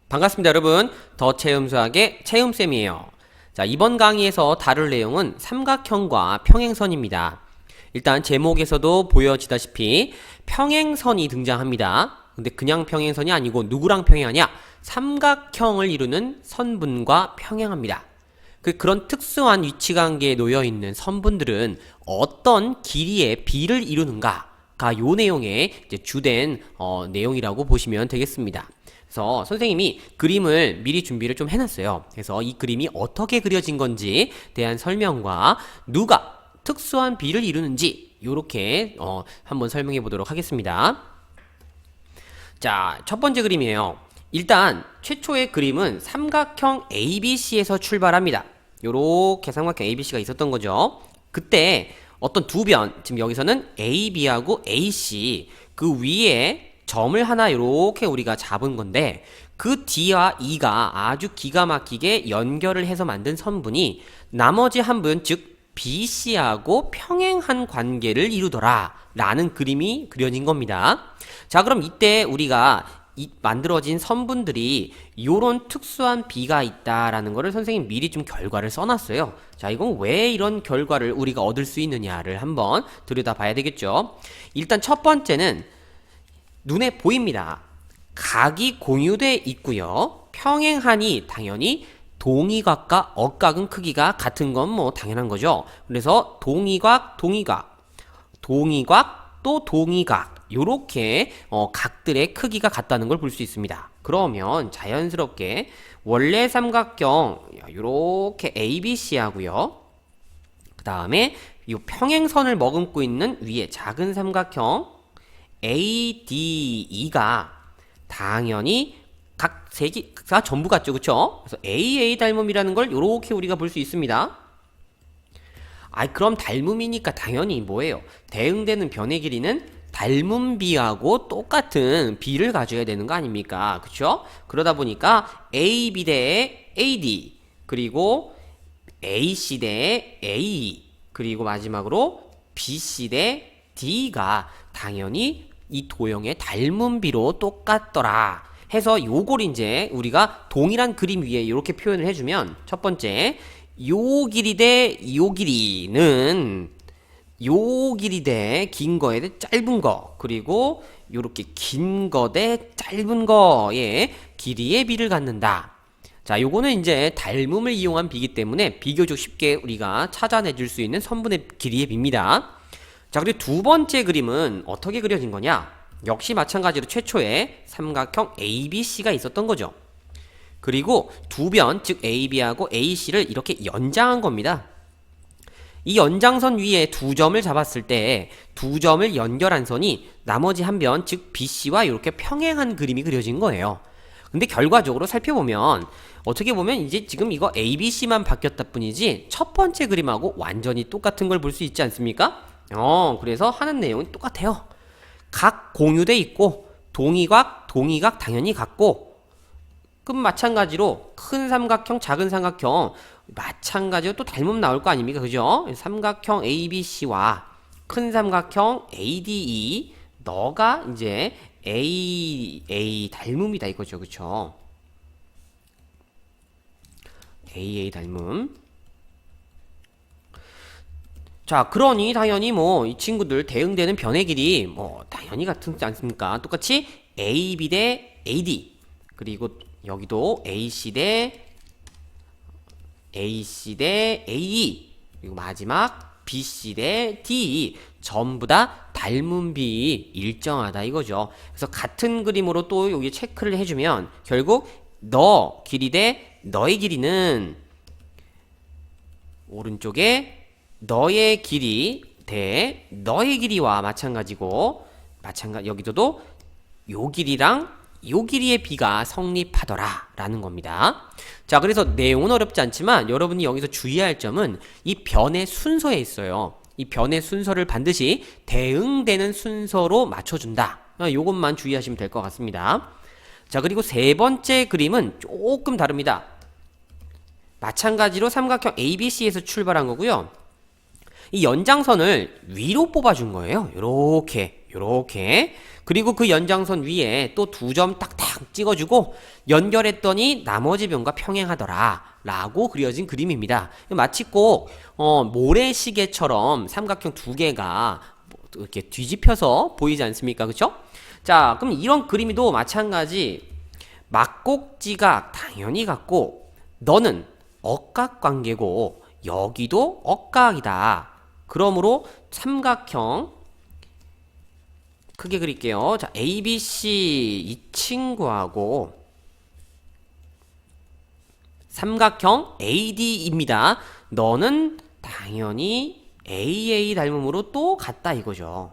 반갑습니다, 여러분. 더 체험수학의 체험쌤이에요. 자, 이번 강의에서 다룰 내용은 삼각형과 평행선입니다. 일단 제목에서도 보여지다시피 평행선이 등장합니다. 근데 그냥 평행선이 아니고 누구랑 평행하냐? 삼각형을 이루는 선분과 평행합니다. 그런 특수한 위치관계에 놓여있는 선분들은 어떤 길이의 비를 이루는가가 요 내용의 이제 주된 내용이라고 보시면 되겠습니다. 그래서 선생님이 그림을 미리 준비를 좀 해놨어요. 그래서 이 그림이 어떻게 그려진 건지 대한 설명과 누가 특수한 비를 이루는지 요렇게 한번 설명해 보도록 하겠습니다. 자, 첫 번째 그림이에요. 일단 최초의 그림은 삼각형 ABC에서 출발합니다. 요렇게 삼각형 ABC가 있었던 거죠. 그때 어떤 두 변, 지금 여기서는 AB하고 AC 그 위에 점을 하나 이렇게 우리가 잡은 건데 그 D와 E가 아주 기가 막히게 연결을 해서 만든 선분이 나머지 한 분, 즉 BC하고 평행한 관계를 이루더라 라는 그림이 그려진 겁니다. 자, 그럼 이때 우리가 만들어진 선분들이 요런 특수한 비가 있다라는 거를 선생님 미리 좀 결과를 써놨어요. 자, 이건 왜 이런 결과를 우리가 얻을 수 있느냐를 한번 들여다봐야 되겠죠. 일단 첫 번째는 눈에 보입니다. 각이 공유돼 있고요. 평행하니 당연히 동의각과 억각은 크기가 같은 건 뭐 당연한 거죠. 그래서 동의각, 동의각, 동의각 또 동의각 요렇게 각들의 크기가 같다는 걸 볼 수 있습니다. 그러면 자연스럽게 원래 삼각형 요렇게 ABC 하고요. 그 다음에 이 평행선을 머금고 있는 위에 작은 삼각형 ADE가 당연히 각 세 개가 전부 같죠, 그쵸? 그래서 AA 닮음이라는 걸 요렇게 우리가 볼 수 있습니다. 그럼 닮음이니까 당연히 뭐예요? 대응되는 변의 길이는 닮은 비하고 똑같은 비를 가져야 되는 거 아닙니까? 그쵸? 그러다 보니까 AB 대 AD, 그리고 AC 대 AE, 그리고 마지막으로 BC 대 D가 당연히 이 도형의 닮은 비로 똑같더라 해서 요걸 이제 우리가 동일한 그림 위에 이렇게 표현을 해주면, 첫 번째 요 길이 대 요 길이는 요 길이 대 긴 거에 대 짧은 거, 그리고 요렇게 긴 거 대 짧은 거의 길이의 비를 갖는다. 자, 요거는 이제 닮음을 이용한 비이기 때문에 비교적 쉽게 우리가 찾아내줄 수 있는 선분의 길이의 비입니다. 자, 그리고 두 번째 그림은 어떻게 그려진 거냐? 역시 마찬가지로 최초에 삼각형 ABC가 있었던 거죠. 그리고 두 변, 즉 AB하고 AC를 이렇게 연장한 겁니다. 이 연장선 위에 두 점을 잡았을 때 두 점을 연결한 선이 나머지 한 변, 즉 BC와 이렇게 평행한 그림이 그려진 거예요. 근데 결과적으로 살펴보면 어떻게 보면 이제 지금 이거 ABC만 바뀌었다 뿐이지 첫 번째 그림하고 완전히 똑같은 걸 볼 수 있지 않습니까? 그래서 하는 내용이 똑같아요. 각 공유돼 있고 동의각, 동의각 당연히 같고, 그럼 마찬가지로 큰 삼각형, 작은 삼각형 마찬가지로 또 닮음 나올 거 아닙니까? 그죠? 삼각형 ABC와 큰 삼각형 ADE, 너가 이제 AA 닮음이다 이거죠. 그쵸? AA 닮음. 자, 그러니 당연히 뭐 이 친구들 대응되는 변의 길이 뭐 당연히 같지 않습니까? 똑같이 AB 대 AD, 그리고 여기도 AC 대 AE, 그리고 마지막 BC 대 DE 전부 다 닮은 비 일정하다 이거죠. 그래서 같은 그림으로 또 여기 체크를 해주면 결국 너 길이 대 너의 길이는 오른쪽에 너의 길이 대 너의 길이와 마찬가지고, 여기서도 요 길이랑 요 길이의 비가 성립하더라 라는 겁니다. 자, 그래서 내용은 어렵지 않지만 여러분이 여기서 주의할 점은 이 변의 순서에 있어요. 이 변의 순서를 반드시 대응되는 순서로 맞춰준다. 요것만 주의하시면 될 것 같습니다. 자, 그리고 세 번째 그림은 조금 다릅니다. 마찬가지로 삼각형 ABC에서 출발한 거고요. 이 연장선을 위로 뽑아준 거예요. 요렇게. 그리고 그 연장선 위에 또 두 점 딱딱 탁 찍어주고 연결했더니 나머지 변과 평행하더라 라고 그려진 그림입니다. 마치 꼭 모래시계처럼 삼각형 두 개가 이렇게 뒤집혀서 보이지 않습니까? 그쵸? 자, 그럼 이런 그림도 마찬가지 막곡지각 당연히 같고 너는 억각관계고 여기도 억각이다. 그러므로 삼각형 크게 그릴게요. 자, ABC 이 친구하고 삼각형 AD입니다. 너는 당연히 AA 닮음으로 또 같다 이거죠.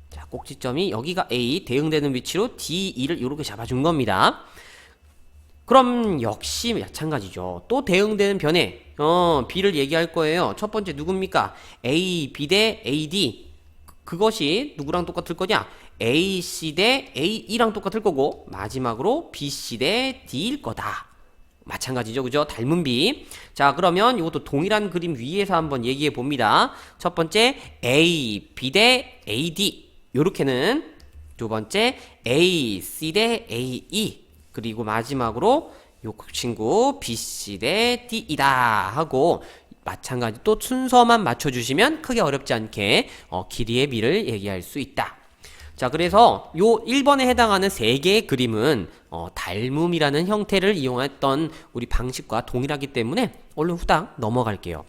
자, 꼭지점이 여기가 A, 대응되는 위치로 D2를 이렇게 잡아준 겁니다. 그럼 역시 마찬가지죠. 또 대응되는 변에 B를 얘기할 거예요. 첫 번째 누굽니까? A, B 대 AD. 그것이 누구랑 똑같을 거냐? AC 대 AE랑 똑같을 거고 마지막으로 BC 대 D일 거다. 마찬가지죠. 그죠? 닮은 B. 자, 그러면 이것도 동일한 그림 위에서 한번 얘기해 봅니다. 첫 번째 A, B 대 AD. 요렇게는 두 번째 A, C 대 AE. 그리고 마지막으로 요 친구 BC 대 D이다 하고 마찬가지 또 순서만 맞춰주시면 크게 어렵지 않게 길이의 비를 얘기할 수 있다. 자, 그래서 요 1번에 해당하는 3개의 그림은 닮음이라는 형태를 이용했던 우리 방식과 동일하기 때문에 얼른 후딱 넘어갈게요.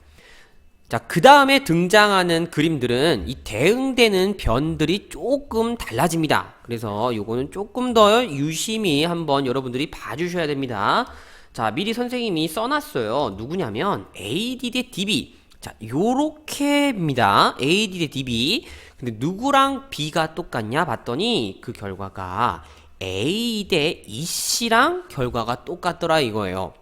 자, 그 다음에 등장하는 그림들은 이 대응되는 변들이 조금 달라집니다. 그래서 요거는 조금 더 유심히 한번 여러분들이 봐주셔야 됩니다. 자, 미리 선생님이 써놨어요. 누구냐면 AD 대 DB. 자, 요렇게입니다. AD 대 DB. 근데 누구랑 B가 똑같냐 봤더니 그 결과가 A 대 EC랑 결과가 똑같더라 이거예요.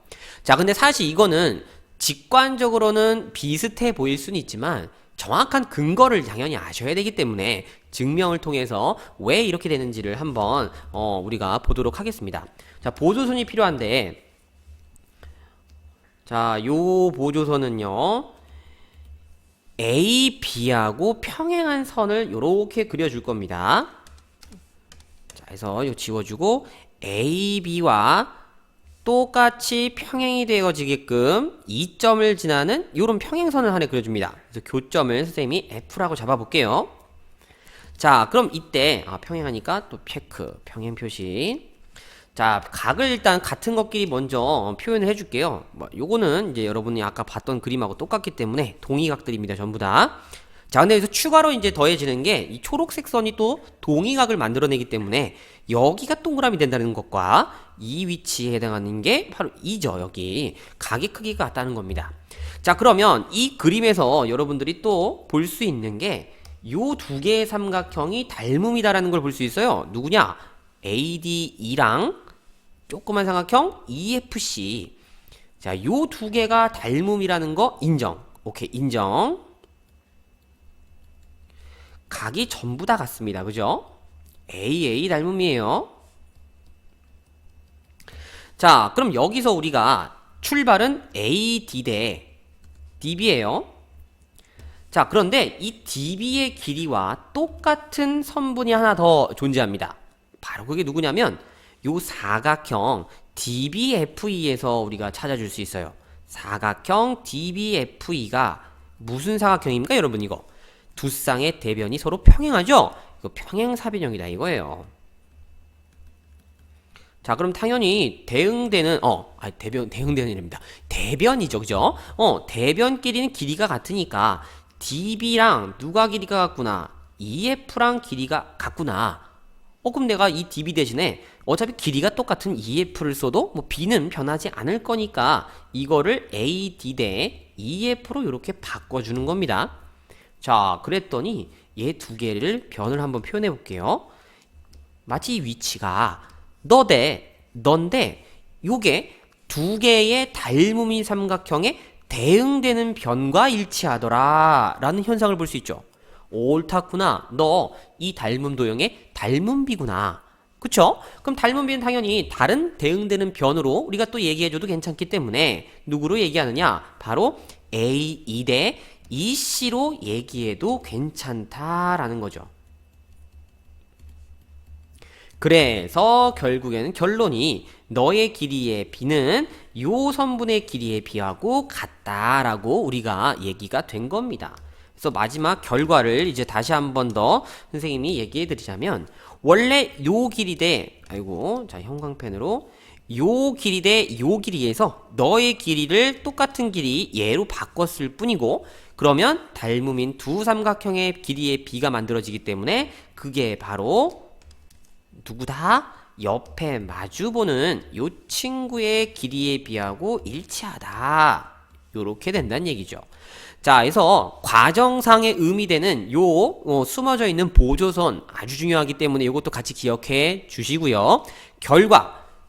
자, 근데 사실 이거는 직관적으로는 비슷해 보일 수는 있지만 정확한 근거를 당연히 아셔야 되기 때문에 증명을 통해서 왜 이렇게 되는지를 한번 우리가 보도록 하겠습니다. 자, 보조선이 필요한데 자, 요 보조선은요 A, B하고 평행한 선을 요렇게 그려줄 겁니다. 자, 그래서 요 지워주고 A, B와 똑같이 평행이 되어지게끔 2점을 지나는 요런 평행선을 하나 그려줍니다. 그래서 교점을 선생님이 F라고 잡아볼게요. 자, 그럼 이때 평행하니까 또 체크, 평행 표시. 자, 각을 일단 같은 것끼리 먼저 표현을 해줄게요. 요거는 이제 여러분이 아까 봤던 그림하고 똑같기 때문에 동의각들입니다. 전부 다. 자, 근데 여기서 추가로 이제 더해지는 게 이 초록색 선이 또 동의각을 만들어내기 때문에 여기가 동그라미 된다는 것과 이 위치에 해당하는 게 바로 이죠. 여기 각의 크기가 같다는 겁니다. 자, 그러면 이 그림에서 여러분들이 또 볼 수 있는 게 요 두 개의 삼각형이 닮음이다라는 걸 볼 수 있어요. 누구냐? ADE랑 조그만 삼각형 EFC. 자, 요 두 개가 닮음이라는 거 인정. 오케이, 인정. 각이 전부 다 같습니다. 그죠? AA 닮음이에요. 자, 그럼 여기서 우리가 출발은 AD 대 DB예요. 자, 그런데 이 DB의 길이와 똑같은 선분이 하나 더 존재합니다. 바로 그게 누구냐면 요 사각형 DBFE에서 우리가 찾아줄 수 있어요. 사각형 DBFE가 무슨 사각형입니까? 여러분 이거 두 쌍의 대변이 서로 평행하죠? 이거 평행사변형이다 이거예요. 자, 그럼 당연히 대응되는 대응되는 이랍니다. 대변이죠, 그죠? 대변끼리는 길이가 같으니까 DB랑 누가 길이가 같구나? EF랑 길이가 같구나. 그럼 내가 이 DB 대신에 어차피 길이가 똑같은 EF를 써도 뭐 B는 변하지 않을 거니까 이거를 AD 대 EF로 이렇게 바꿔주는 겁니다. 자, 그랬더니 얘 두 개를 변을 한번 표현해 볼게요. 마치 이 위치가 넌데 요게 두 개의 닮음인 삼각형에 대응되는 변과 일치하더라 라는 현상을 볼 수 있죠. 옳다구나. 너 이 닮음 도형의 닮음비구나. 그쵸? 그럼 닮음비는 당연히 다른 대응되는 변으로 우리가 또 얘기해줘도 괜찮기 때문에 누구로 얘기하느냐? 바로 A2 대 EC로 얘기해도 괜찮다라는 거죠. 그래서 결국에는 결론이 너의 길이의 b는 요 선분의 길이의 b하고 같다라고 우리가 얘기가 된 겁니다. 그래서 마지막 결과를 이제 다시 한 번 더 선생님이 얘기해 드리자면, 원래 요 길이 대 자 형광펜으로 요 길이 대 요 길이에서 너의 길이를 똑같은 길이 얘로 바꿨을 뿐이고, 그러면 닮음인 두 삼각형의 길이의 b가 만들어지기 때문에 그게 바로 누구다? 옆에 마주보는 요 친구의 길이에 비하고 일치하다. 요렇게 된다는 얘기죠. 자, 그래서 과정상의 의미되는 요 숨어져 있는 보조선 아주 중요하기 때문에 이것도 같이 기억해 주시고요.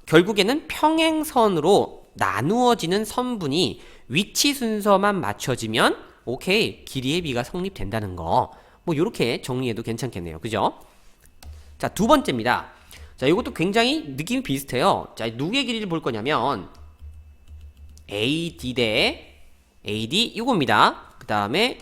결국에는 평행선으로 나누어지는 선분이 위치 순서만 맞춰지면 오케이, 길이의 비가 성립된다는 거. 뭐 요렇게 정리해도 괜찮겠네요. 그죠? 자, 두 번째입니다. 자, 이것도 굉장히 느낌이 비슷해요. 자, 누구의 길이를 볼 거냐면 AD 대 AD 이겁니다. 그 다음에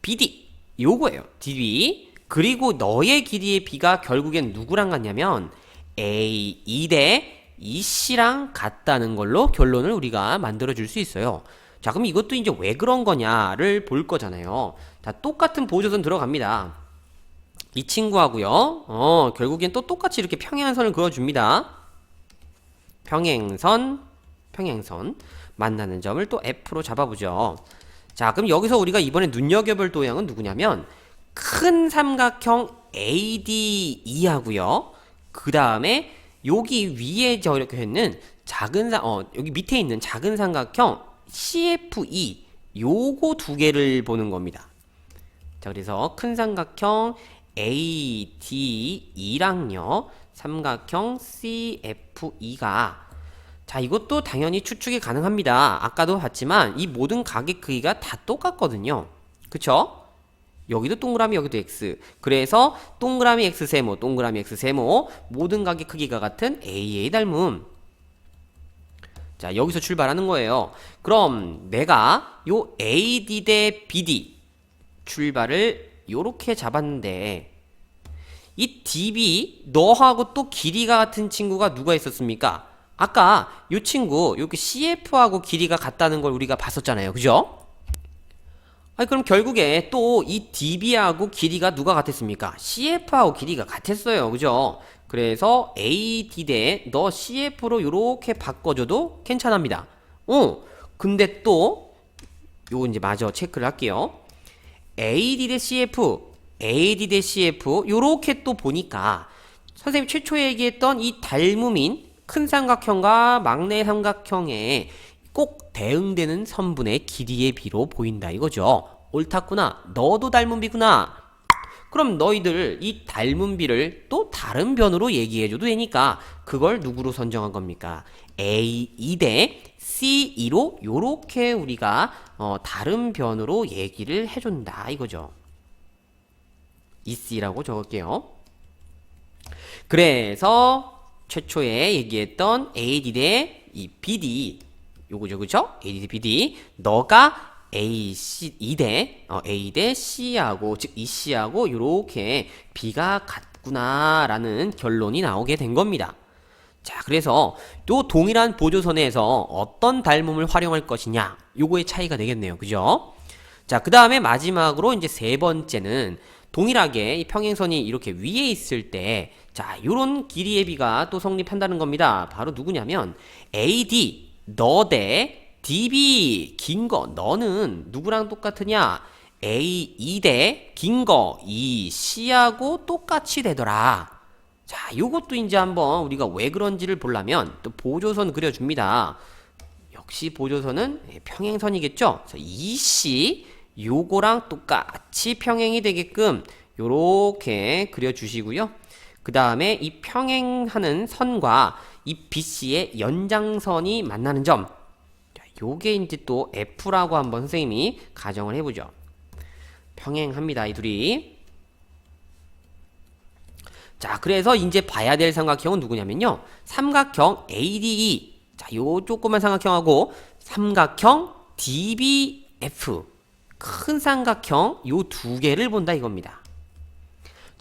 BD 요거예요. DB. 그리고 너의 길이의 B가 결국엔 누구랑 같냐면 AE 대 EC랑 같다는 걸로 결론을 우리가 만들어 줄 수 있어요. 자, 그럼 이것도 이제 왜 그런 거냐를 볼 거잖아요. 자, 똑같은 보조선 들어갑니다. 이 친구하고요. 결국엔 또 똑같이 이렇게 평행선을 그어줍니다. 평행선 만나는 점을 또 F로 잡아보죠. 자, 그럼 여기서 우리가 이번에 눈여겨볼 도형은 누구냐면 큰 삼각형 ADE하고요. 그 다음에 여기 위에 저렇게 있는 여기 밑에 있는 작은 삼각형 CFE 요거 두 개를 보는 겁니다. 자, 그래서 큰 삼각형 ADE랑요 삼각형 CFE가, 자, 이것도 당연히 추측이 가능합니다. 아까도 봤지만 이 모든 가게 크기가 다 똑같거든요. 그쵸? 여기도 동그라미, 여기도 X. 그래서 동그라미 X 세모, 동그라미 X 세모, 모든 가게 크기가 같은 AA 닮음. 자, 여기서 출발하는 거예요. 그럼 내가 요 AD 대 BD 출발을 요렇게 잡았는데, 이 DB 너하고 또 길이가 같은 친구가 누가 있었습니까? 아까 요 친구 이렇게 CF하고 길이가 같다는 걸 우리가 봤었잖아요. 그죠? 아니, 그럼 결국에 또 이 DB하고 길이가 누가 같았습니까? CF하고 길이가 같았어요. 그죠? 그래서 AD 대 너 CF로 요렇게 바꿔줘도 괜찮합니다. 근데 또 요거 이제 마저 체크를 할게요. AD 대 CF 요렇게 또 보니까 선생님 최초에 얘기했던 이 닮음인 큰 삼각형과 막내 삼각형에 꼭 대응되는 선분의 길이의 비로 보인다 이거죠. 옳았구나. 너도 닮은 비구나. 그럼 너희들 이 닮은 비를 또 다른 변으로 얘기해줘도 되니까 그걸 누구로 선정한 겁니까? A2 대 C2로 요렇게 우리가 다른 변으로 얘기를 해준다 이거죠. EC라고 적을게요. 그래서 최초에 얘기했던 AD 대 이 BD 요거죠, 그죠? AD 대 BD 너가 A 대 C하고, 즉 EC하고 요렇게 B가 같구나라는 결론이 나오게 된 겁니다. 자, 그래서 또 동일한 보조선에서 어떤 닮음을 활용할 것이냐 요거의 차이가 되겠네요. 그죠? 자, 그 다음에 마지막으로 이제 세 번째는 동일하게 이 평행선이 이렇게 위에 있을 때, 자, 요런 길이의 비가 또 성립한다는 겁니다. 바로 누구냐면 AD 너 대 DB 긴 거 너는 누구랑 똑같으냐? A2 대 긴 거 EC하고 똑같이 되더라. 자, 요것도 이제 한번 우리가 왜 그런지를 보려면 또 보조선 그려줍니다. 역시 보조선은 평행선이겠죠? 그래서 EC 요거랑 똑같이 평행이 되게끔 요렇게 그려주시고요. 그 다음에 이 평행하는 선과 이 BC의 연장선이 만나는 점, 요게 이제 또 F라고 한번 선생님이 가정을 해보죠. 평행합니다, 이 둘이. 자, 그래서 이제 봐야 될 삼각형은 누구냐면요, 삼각형 ADE. 자, 요 조그만 삼각형하고 삼각형 DBF 큰 삼각형 요 두 개를 본다 이겁니다.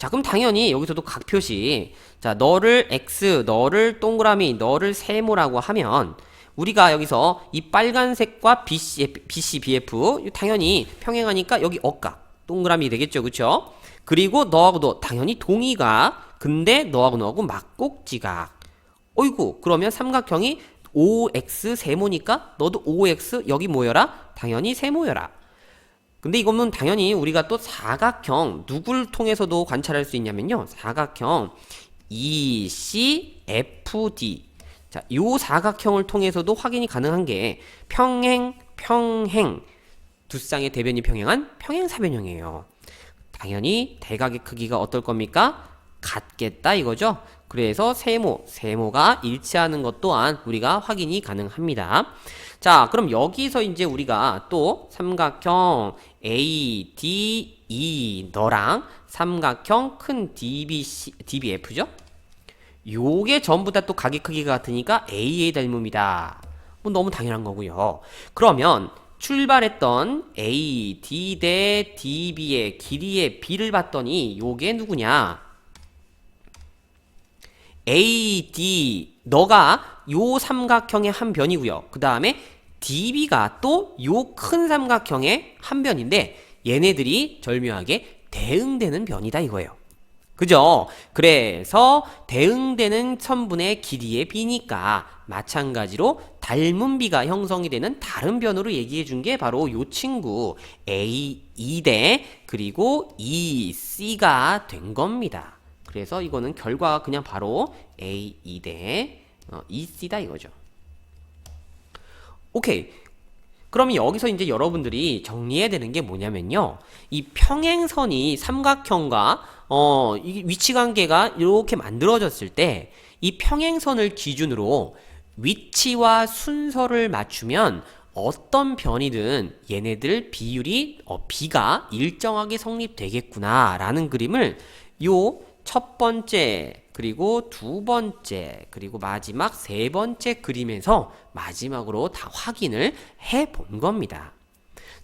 자, 그럼 당연히 여기서도 각 표시. 자, 너를 X, 너를 동그라미, 너를 세모라고 하면 우리가 여기서 이 빨간색과 BC, BF 당연히 평행하니까 여기 억각 동그라미 되겠죠, 그쵸? 그리고 너하고도 당연히 동의각. 근데 너하고 막꼭지각. 어이구, 그러면 삼각형이 OX 세모니까 너도 OX 여기 모여라? 당연히 세모여라. 근데 이거는 당연히 우리가 또 사각형 누굴 통해서도 관찰할 수 있냐면요. 사각형 ECFD. 자, 요 사각형을 통해서도 확인이 가능한 게 평행 두 쌍의 대변이 평행한 평행사변형이에요. 당연히 대각의 크기가 어떨 겁니까? 같겠다 이거죠. 그래서 세모가 일치하는 것 또한 우리가 확인이 가능합니다. 자, 그럼 여기서 이제 우리가 또 삼각형 ADE 너랑 삼각형 큰 DBF죠? 요게 전부 다 또 각의 크기가 같으니까 AA 닮음이다. 뭐 너무 당연한 거고요. 그러면 출발했던 AD 대 DB의 길이의 B를 봤더니 요게 누구냐? AD 너가 요 삼각형의 한 변이고요. 그 다음에 DB가 또 요 큰 삼각형의 한 변인데 얘네들이 절묘하게 대응되는 변이다 이거예요. 그죠? 그래서 대응되는 선분의 길이의 B니까 마찬가지로 닮은 B가 형성이 되는 다른 변으로 얘기해 준 게 바로 요 친구 A2대 그리고 EC가 된 겁니다. 그래서 이거는 결과가 그냥 바로 A2대 EC다 이거죠. 오케이. 그럼 여기서 이제 여러분들이 정리해야 되는 게 뭐냐면요. 이 평행선이 삼각형과 이 위치관계가 이렇게 만들어졌을 때 이 평행선을 기준으로 위치와 순서를 맞추면 어떤 변이든 얘네들 비율이 B가 일정하게 성립되겠구나 라는 그림을 요 첫 번째 그리고 두 번째 그리고 마지막 세 번째 그림에서 마지막으로 다 확인을 해 본 겁니다.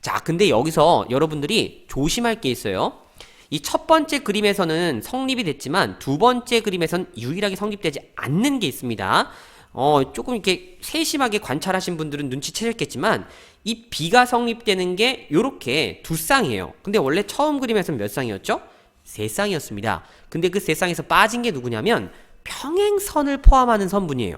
자, 근데 여기서 여러분들이 조심할 게 있어요. 이 첫 번째 그림에서는 성립이 됐지만 두 번째 그림에선 유일하게 성립되지 않는 게 있습니다. 조금 이렇게 세심하게 관찰하신 분들은 눈치채셨겠지만 이 B가 성립되는 게 요렇게 두 쌍이에요. 근데 원래 처음 그림에서는 몇 쌍이었죠? 세 쌍이었습니다. 근데 그 세 쌍에서 빠진 게 누구냐면 평행선을 포함하는 선분이에요.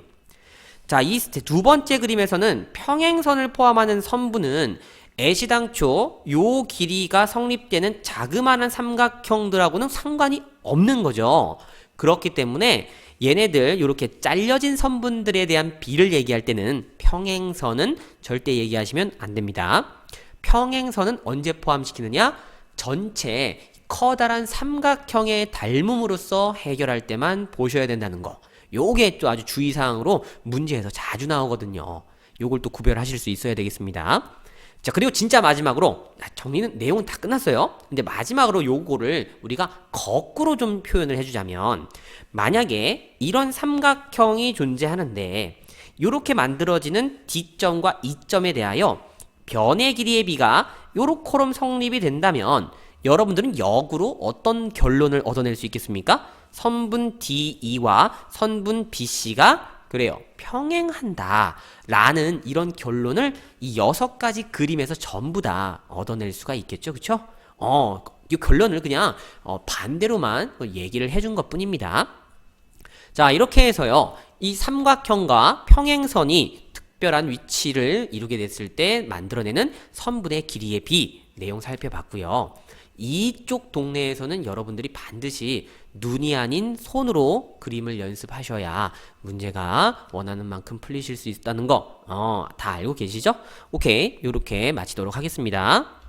자, 이 두 번째 그림에서는 평행선을 포함하는 선분은 애시당초 요 길이가 성립되는 자그마한 삼각형들하고는 상관이 없는 거죠. 그렇기 때문에 얘네들 이렇게 잘려진 선분들에 대한 비를 얘기할 때는 평행선은 절대 얘기하시면 안 됩니다. 평행선은 언제 포함시키느냐? 전체 커다란 삼각형의 닮음으로써 해결할 때만 보셔야 된다는 거. 요게 또 아주 주의사항으로 문제에서 자주 나오거든요. 요걸 또 구별하실 수 있어야 되겠습니다. 자, 그리고 진짜 마지막으로 정리는 내용은 다 끝났어요. 근데 마지막으로 요거를 우리가 거꾸로 좀 표현을 해주자면 만약에 이런 삼각형이 존재하는데 요렇게 만들어지는 D점과 E점에 대하여 변의 길이의 B가 요렇게럼 성립이 된다면 여러분들은 역으로 어떤 결론을 얻어낼 수 있겠습니까? 선분 DE와 선분 BC가 그래요. 평행한다. 라는 이런 결론을 이 6가지 그림에서 전부 다 얻어낼 수가 있겠죠. 그쵸? 이 결론을 그냥 반대로만 얘기를 해준 것 뿐입니다. 자, 이렇게 해서요. 이 삼각형과 평행선이 특별한 위치를 이루게 됐을 때 만들어내는 선분의 길이의 B 내용 살펴봤고요. 이쪽 동네에서는 여러분들이 반드시 눈이 아닌 손으로 그림을 연습하셔야 문제가 원하는 만큼 풀리실 수 있다는 거 다 알고 계시죠? 오케이, 요렇게 마치도록 하겠습니다.